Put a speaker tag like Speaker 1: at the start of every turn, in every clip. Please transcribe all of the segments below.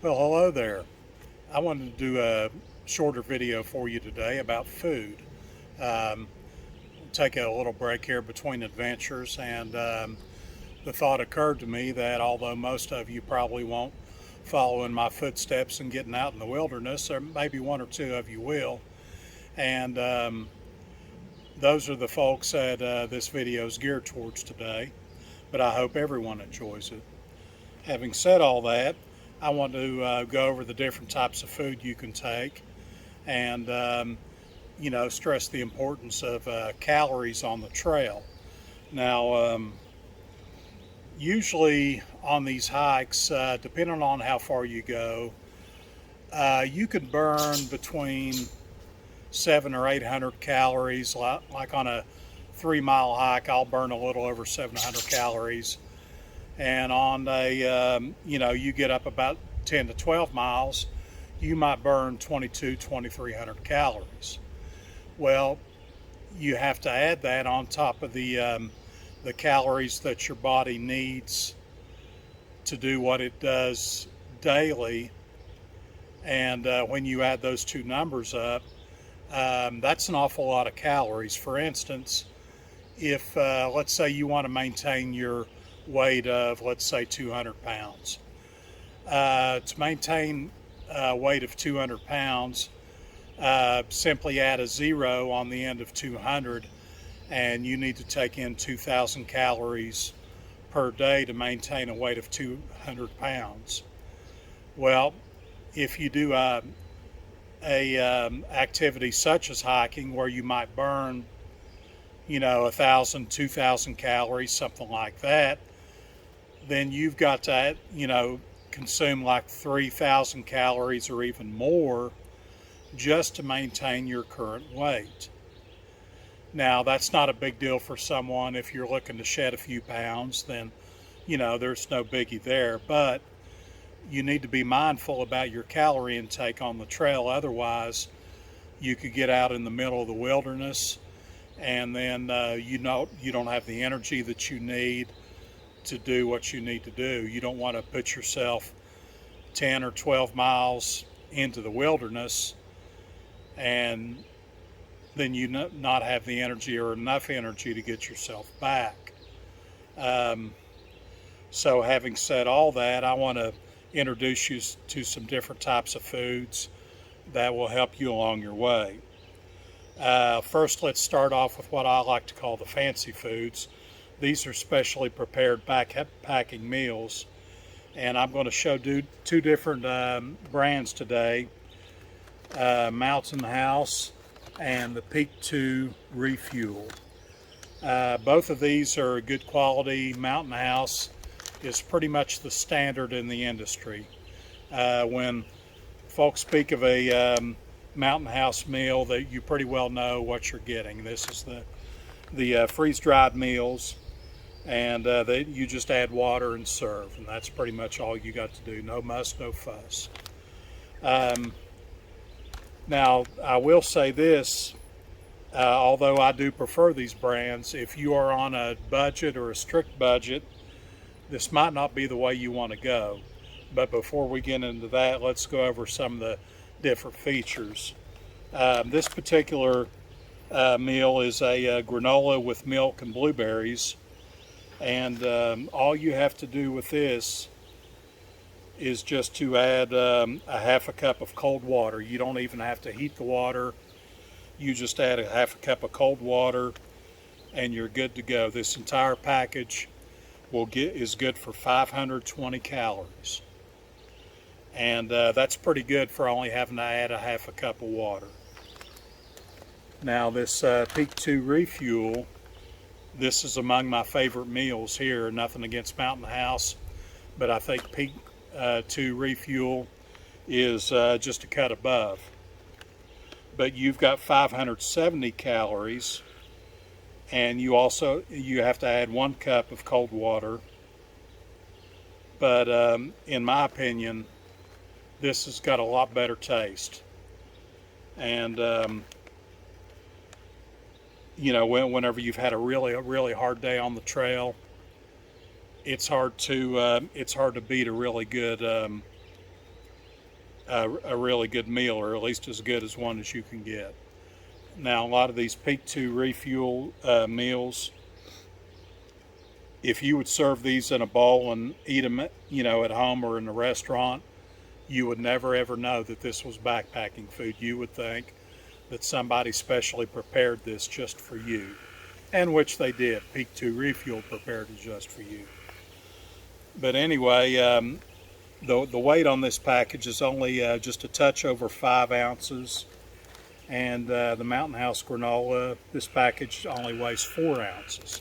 Speaker 1: Well, hello there. I wanted to do a shorter video for you today about food. Um, Take a little break here between adventures, and the thought occurred to me that although most of you probably won't follow in my footsteps and getting out in the wilderness, or maybe one or two of you will, and those are the folks that this video is geared towards today, but I hope everyone enjoys it. Having said all that, I want to go over the different types of food you can take and, stress the importance of calories on the trail. Now, usually on these hikes, depending on how far you go, you can burn between 700 or 800 calories. Like on a 3 mile hike, I'll burn a little over 700 calories. And on you get up about 10 to 12 miles, you might burn 2300 calories. Well, you have to add that on top of the calories that your body needs to do what it does daily. And when you add those two numbers up, that's an awful lot of calories. For instance, if let's say you want to maintain your weight of, let's say, 200 pounds. To maintain a weight of 200 pounds, simply add a zero on the end of 200, and you need to take in 2,000 calories per day to maintain a weight of 200 pounds. Well, if you do a activity such as hiking, where you might burn 1,000, 2,000 calories, something like that, then you've got to consume like 3,000 calories or even more just to maintain your current weight. Now, that's not a big deal for someone. If you're looking to shed a few pounds, then there's no biggie there, but you need to be mindful about your calorie intake on the trail. Otherwise, you could get out in the middle of the wilderness, and then you don't have the energy that you need to do what you need to do. You don't want to put yourself 10 or 12 miles into the wilderness and then you not have the energy or enough energy to get yourself back. So having said all that, I want to introduce you to some different types of foods that will help you along your way. First, let's start off with what I like to call the fancy foods. These are specially prepared backpacking meals, and I'm going to show two different brands today, Mountain House and the Peak 2 Refuel. Both of these are good quality. Mountain House is pretty much the standard in the industry. When folks speak of a Mountain House meal, that you pretty well know what you're getting. This is the freeze-dried meals, and you just add water and serve, and that's pretty much all you got to do. No muss, no fuss. Now, I will say this, although I do prefer these brands, if you are on a budget or a strict budget, this might not be the way you want to go. But before we get into that, let's go over some of the different features. This particular meal is a granola with milk and blueberries, and all you have to do with this is just to add a half a cup of cold water. You don't even have to heat the water. You just add a half a cup of cold water and you're good to go. This entire package is good for 520 calories, and that's pretty good for only having to add a half a cup of water. Now, this Peak 2 Refuel, this is among my favorite meals here. Nothing against Mountain House, but I think Peak 2 Refuel is just a cut above. But you've got 570 calories, and you have to add 1 cup of cold water. But in my opinion, this has got a lot better taste. And whenever you've had a really hard day on the trail, it's hard to beat a really good a really good meal, or at least as good as one as you can get. Now, a lot of these Peak 2 refuel meals, if you would serve these in a bowl and eat them, at home or in a restaurant, you would never ever know that this was backpacking food. You would think that somebody specially prepared this just for you, and which they did. Peak 2 Refuel prepared it just for you. But anyway, the weight on this package is only just a touch over 5 ounces. And the Mountain House granola, this package only weighs 4 ounces.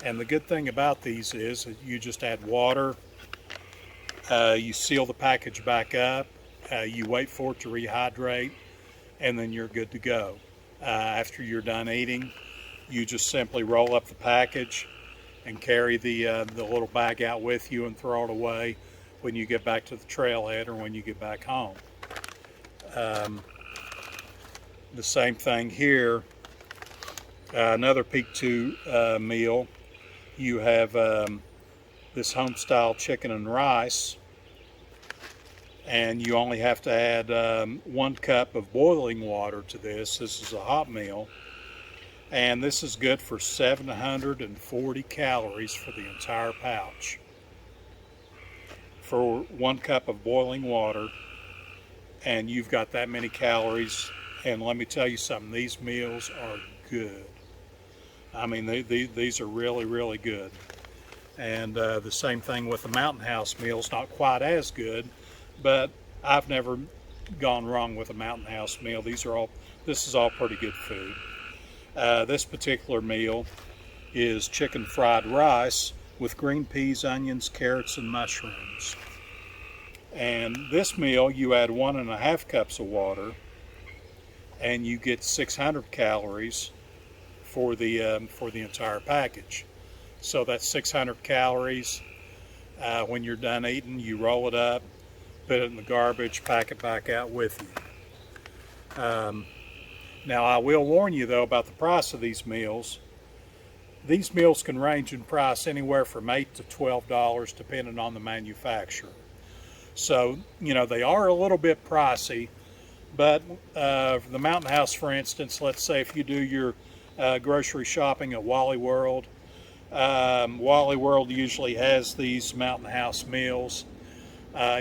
Speaker 1: And the good thing about these is that you just add water, you seal the package back up, you wait for it to rehydrate, and then you're good to go. After you're done eating, you just simply roll up the package and carry the little bag out with you and throw it away when you get back to the trailhead or when you get back home. The same thing here. Another Peak 2 meal. You have this home-style chicken and rice, and you only have to add 1 cup of boiling water to this. This is a hot meal, and this is good for 740 calories for the entire pouch. For 1 cup of boiling water, and you've got that many calories. And let me tell you something, these meals are good. I mean, these are really, really good. And the same thing with the Mountain House meals, not quite as good, but I've never gone wrong with a Mountain House meal. This is all pretty good food. This particular meal is chicken fried rice with green peas, onions, carrots, and mushrooms. And this meal, you add 1.5 cups of water, and you get 600 calories for the entire package. So that's 600 calories. When you're done eating, you roll it up, put it in the garbage, pack it back out with you. Now, I will warn you though about the price of these meals. These meals can range in price anywhere from $8 to $12 depending on the manufacturer. So, they are a little bit pricey. But the Mountain House, for instance, let's say if you do your grocery shopping at Wally World, Wally World usually has these Mountain House meals.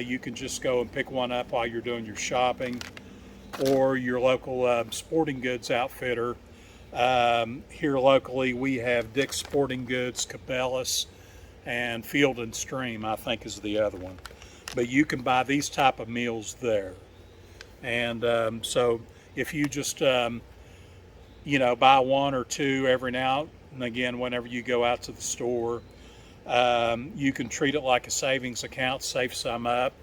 Speaker 1: You can just go and pick one up while you're doing your shopping, or your local sporting goods outfitter. Here locally, we have Dick's Sporting Goods, Cabela's, and Field and Stream, I think is the other one. But you can buy these type of meals there. And so if you just, buy 1 or 2 every now and again, whenever you go out to the store, you can treat it like a savings account, save some up,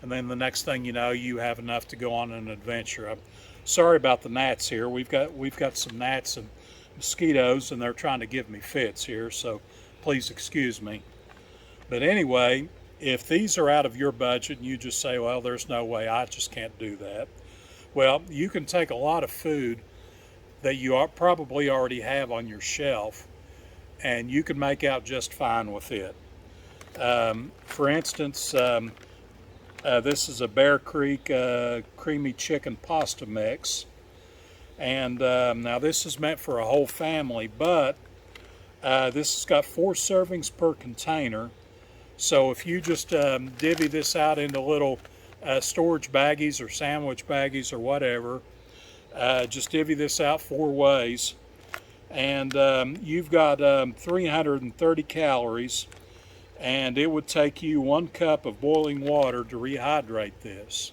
Speaker 1: and then the next thing you know, you have enough to go on an adventure. I'm sorry about the gnats here. We've got some gnats and mosquitoes, and they're trying to give me fits here, so please excuse me. But anyway, if these are out of your budget and you just say, well, there's no way, I just can't do that. Well, you can take a lot of food that you probably already have on your shelf, and you can make out just fine with it. For instance, this is a Bear Creek creamy chicken pasta mix. And now this is meant for a whole family, but this has got 4 servings per container. So if you just divvy this out into little storage baggies or sandwich baggies or whatever, just divvy this out 4 ways, and you've got 330 calories, and it would take you 1 cup of boiling water to rehydrate this.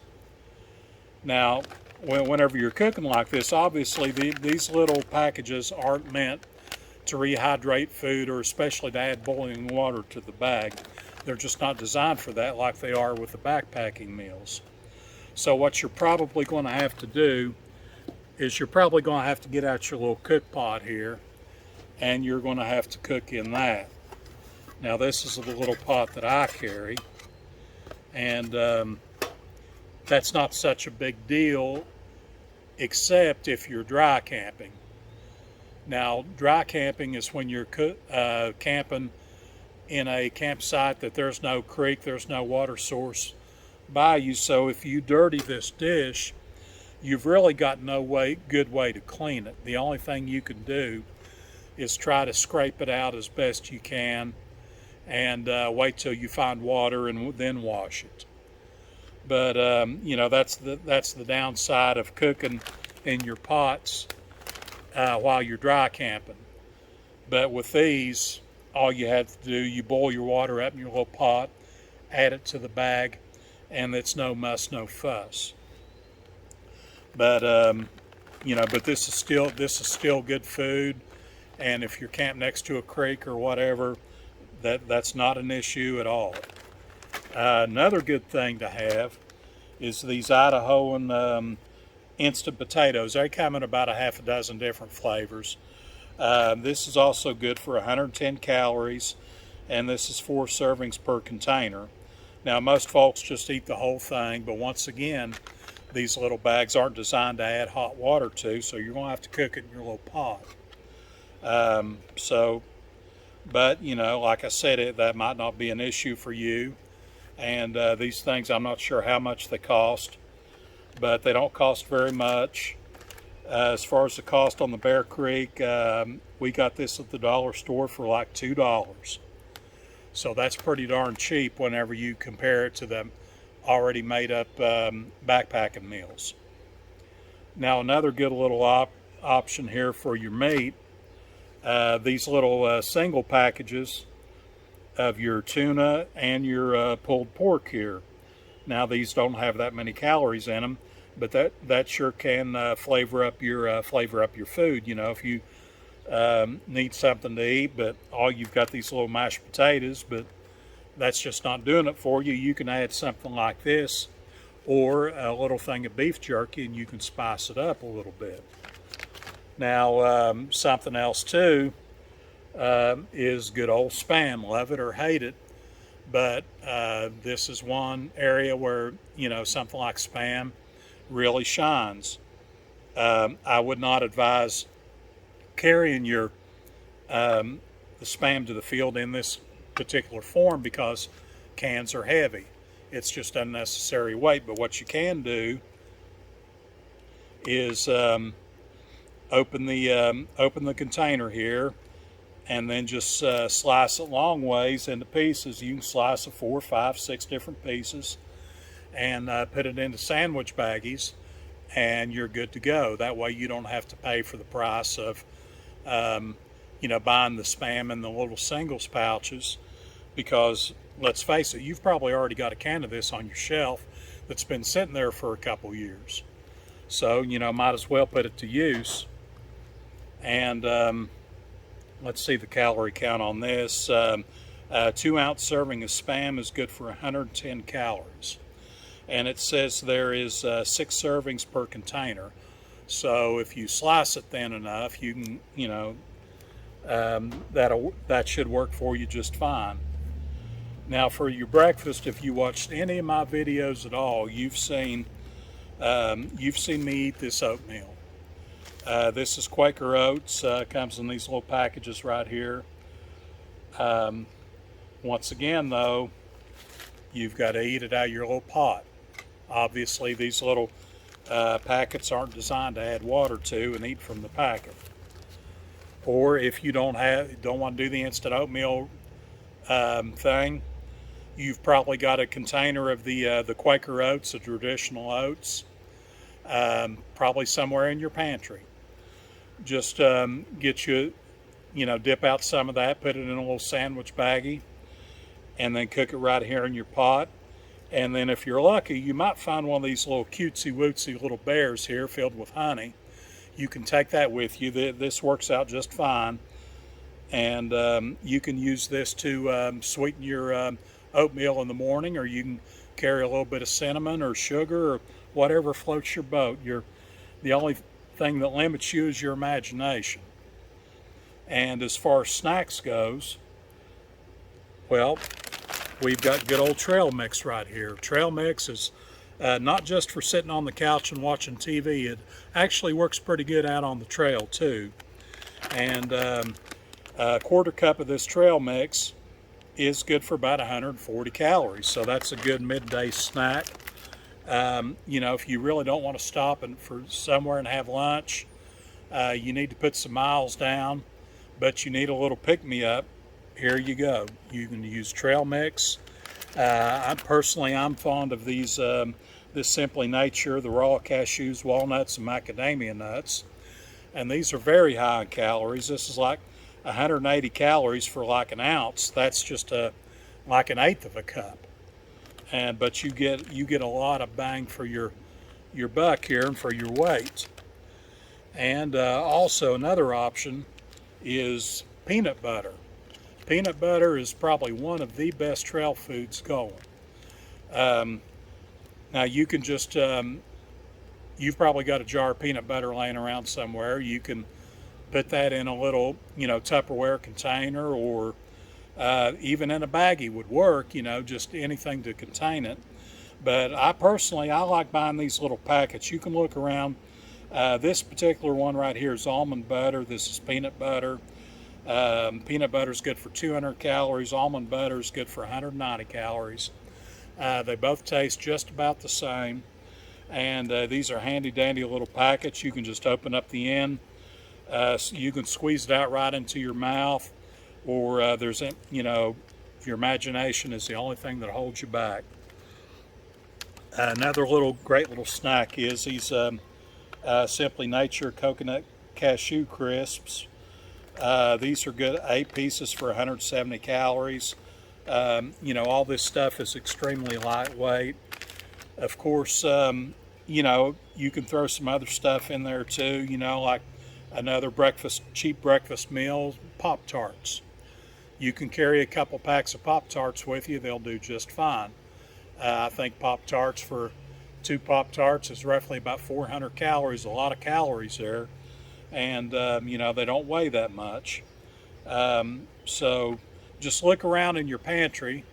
Speaker 1: Now, whenever you're cooking like this, obviously these little packages aren't meant to rehydrate food, or especially to add boiling water to the bag. They're just not designed for that like they are with the backpacking meals. So what you're probably going to have to do is you're probably going to have to get out your little cook pot here, and you're going to have to cook in that. Now this is the little pot that I carry, and that's not such a big deal except if you're dry camping. Now, dry camping is when you're camping in a campsite that there's no creek, there's no water source by you. So if you dirty this dish, you've really got no good way to clean it. The only thing you can do is try to scrape it out as best you can, and wait till you find water and then wash it. But that's the downside of cooking in your pots while you're dry camping. But with these, all you have to do, you boil your water up in your little pot, add it to the bag, and it's no muss, no fuss. But but this is still good food, and if you're camped next to a creek or whatever, that's not an issue at all. Another good thing to have is these Idahoan instant potatoes. They come in about a half a dozen different flavors. This is also good for 110 calories, and this is 4 servings per container. Now, most folks just eat the whole thing, but once again, these little bags aren't designed to add hot water to, so you're going to have to cook it in your little pot. But like I said, that might not be an issue for you. And these things, I'm not sure how much they cost, but they don't cost very much. As far as the cost on the Bear Creek, we got this at the dollar store for like $2. So that's pretty darn cheap whenever you compare it to the already made up backpacking meals. Now, another good little option here for your meat, these little single packages of your tuna and your pulled pork here. Now, these don't have that many calories in them, but that sure can flavor up your food. If you need something to eat, but all you've got these little mashed potatoes, but that's just not doing it for you. You can add something like this, or a little thing of beef jerky, and you can spice it up a little bit. Now, something else too is good old Spam. Love it or hate it, but this is one area where something like Spam really shines. I would not advise carrying your the Spam to the field in this particular form because cans are heavy. It's just unnecessary weight. But what you can do is open the container here, and then just slice it long ways into pieces. You can slice it 4, 5, 6 different pieces, and put it into sandwich baggies, and you're good to go. That way you don't have to pay for the price of buying the Spam in the little singles pouches, because let's face it, you've probably already got a can of this on your shelf that's been sitting there for a couple years. So might as well put it to use. And let's see the calorie count on this. 2-ounce serving of Spam is good for 110 calories. And it says there is 6 servings per container. So if you slice it thin enough, you can, that should work for you just fine. Now, for your breakfast, if you watched any of my videos at all, you've seen me eat this oatmeal. This is Quaker Oats. Comes in these little packages right here. Once again, though, you've got to eat it out of your little pot. Obviously, these little packets aren't designed to add water to and eat from the packet. Or if you don't want to do the instant oatmeal thing, you've probably got a container of the Quaker Oats, the traditional oats, probably somewhere in your pantry. Just get you, dip out some of that, put it in a little sandwich baggie, and then cook it right here in your pot. And then if you're lucky, you might find one of these little cutesy-wootsy little bears here filled with honey. You can take that with you. This works out just fine. And you can use this to sweeten your oatmeal in the morning, or you can carry a little bit of cinnamon or sugar or whatever floats your boat. The only thing that limits you is your imagination. And as far as snacks goes, well, we've got good old trail mix right here. Trail mix is not just for sitting on the couch and watching TV. It actually works pretty good out on the trail too. And a quarter cup of this trail mix is good for about 140 calories. So that's a good midday snack. You know, if you really don't want to stop and for somewhere and have lunch, you need to put some miles down, but you need a little pick-me-up. Here you go. You can use trail mix. I'm fond of these, this Simply Nature, the raw cashews, walnuts, and macadamia nuts. And these are very high in calories. This is like 180 calories for like an ounce. That's just like an eighth of a cup. But you get a lot of bang for your buck here and for your weight. And also another option is peanut butter. Peanut butter is probably one of the best trail foods going. Now you can just, you've probably got a jar of peanut butter laying around somewhere. You can put that in a little, Tupperware container, or even in a baggie would work, just anything to contain it. But I like buying these little packets. You can look around. This particular one right here is almond butter. This is peanut butter. Peanut butter is good for 200 calories. Almond butter is good for 190 calories. They both taste just about the same. And these are handy dandy little packets. You can just open up the end. So you can squeeze it out right into your mouth, or if your imagination is the only thing that holds you back. Another great little snack is these Simply Nature Coconut Cashew Crisps. These are good, 8 pieces for 170 calories. All this stuff is extremely lightweight. Of course, you can throw some other stuff in there too, like another cheap breakfast meal, Pop-Tarts. You can carry a couple packs of Pop-Tarts with you. They'll do just fine. I think Pop-Tarts, for 2 Pop-Tarts, is roughly about 400 calories, a lot of calories there. And, they don't weigh that much. So just look around in your pantry,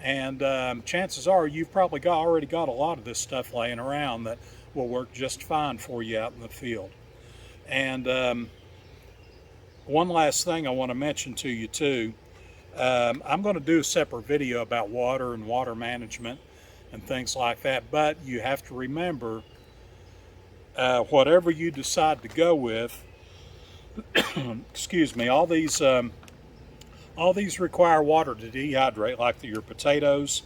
Speaker 1: and chances are you've probably already got a lot of this stuff laying around that will work just fine for you out in the field. And one last thing I want to mention to you too, I'm going to do a separate video about water and water management and things like that, but you have to remember, whatever you decide to go with, excuse me, all these require water to dehydrate, like your potatoes.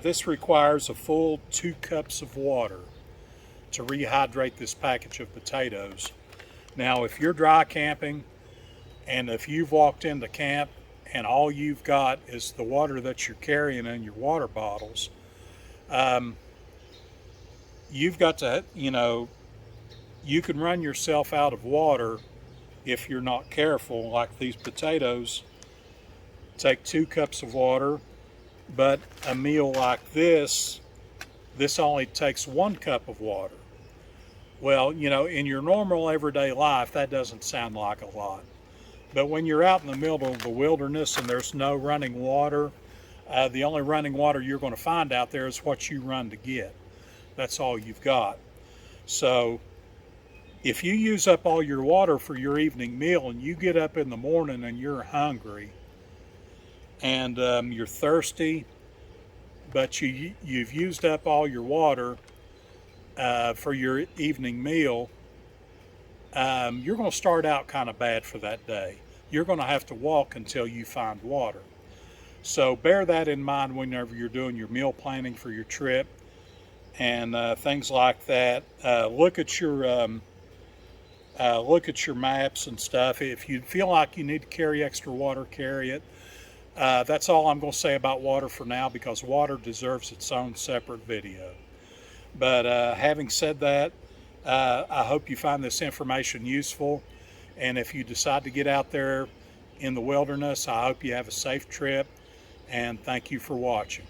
Speaker 1: This requires a full 2 cups of water to rehydrate this package of potatoes. Now, if you're dry camping, and if you've walked into camp and all you've got is the water that you're carrying in your water bottles, you've got to, you can run yourself out of water if you're not careful. Like these potatoes take 2 cups of water, but a meal like this only takes 1 cup of water. Well, in your normal everyday life, that doesn't sound like a lot. But when you're out in the middle of the wilderness and there's no running water, the only running water you're going to find out there is what you run to get. That's all you've got. So if you use up all your water for your evening meal and you get up in the morning and you're hungry and you're thirsty, but you've used up all your water for your evening meal, you're going to start out kind of bad for that day. You're going to have to walk until you find water. So bear that in mind whenever you're doing your meal planning for your trip and things like that. Look at your maps and stuff. If you feel like you need to carry extra water, carry it. That's all I'm going to say about water for now, because water deserves its own separate video. But having said that, I hope you find this information useful. And if you decide to get out there in the wilderness, I hope you have a safe trip. And thank you for watching.